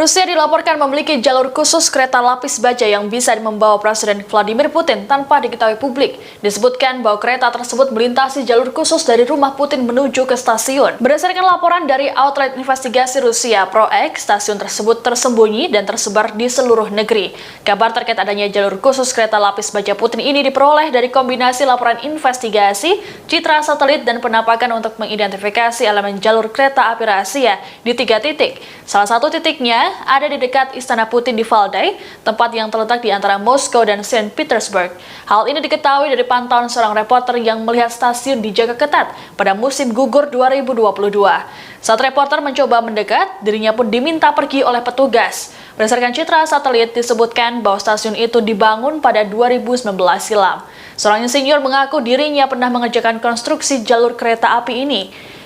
Rusia dilaporkan memiliki jalur khusus kereta lapis baja yang bisa membawa Presiden Vladimir Putin tanpa diketahui publik. Disebutkan bahwa kereta tersebut melintasi jalur khusus dari rumah Putin menuju ke stasiun. Berdasarkan laporan dari outlet investigasi Rusia, ProX, stasiun tersebut tersembunyi dan tersebar di seluruh negeri. Kabar terkait adanya jalur khusus kereta lapis baja Putin ini diperoleh dari kombinasi laporan investigasi, citra satelit, dan penampakan untuk mengidentifikasi elemen jalur kereta api rahasia di 3 titik. Salah satu titiknya ada di dekat Istana Putin di Valdai, tempat yang terletak di antara Moskow dan Saint Petersburg. Hal ini diketahui dari pantauan seorang reporter yang melihat stasiun dijaga ketat pada musim gugur 2022. Saat reporter mencoba mendekat, dirinya pun diminta pergi oleh petugas. Berdasarkan citra satelit, disebutkan bahwa stasiun itu dibangun pada 2019 silam. Seorang insinyur mengaku dirinya pernah mengerjakan konstruksi jalur kereta api ini.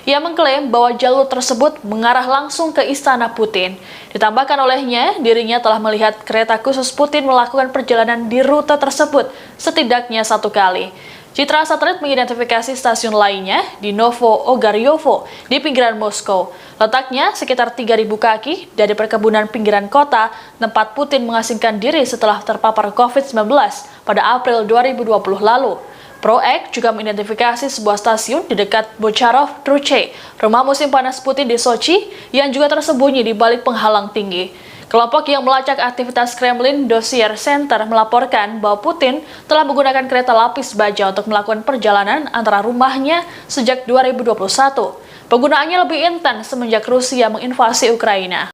Ia mengklaim bahwa jalur tersebut mengarah langsung ke Istana Putin. Ditambahkan olehnya, dirinya telah melihat kereta khusus Putin melakukan perjalanan di rute tersebut setidaknya 1 kali. Citra satelit mengidentifikasi stasiun lainnya di Novo Ogaryovo di pinggiran Moskow. Letaknya sekitar 3.000 kaki dari perkebunan pinggiran kota tempat Putin mengasingkan diri setelah terpapar COVID-19 pada April 2020 lalu. ProX juga mengidentifikasi sebuah stasiun di dekat Bocharov Truche, rumah musim panas Putin di Sochi, yang juga tersembunyi di balik penghalang tinggi. Kelompok yang melacak aktivitas Kremlin Dossier Center melaporkan bahwa Putin telah menggunakan kereta lapis baja untuk melakukan perjalanan antara rumahnya sejak 2021. Penggunaannya lebih intens semenjak Rusia menginvasi Ukraina.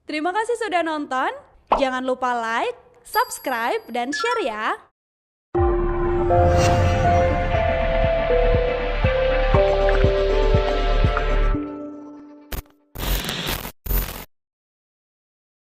Terima kasih sudah nonton, jangan lupa like, subscribe, dan share ya!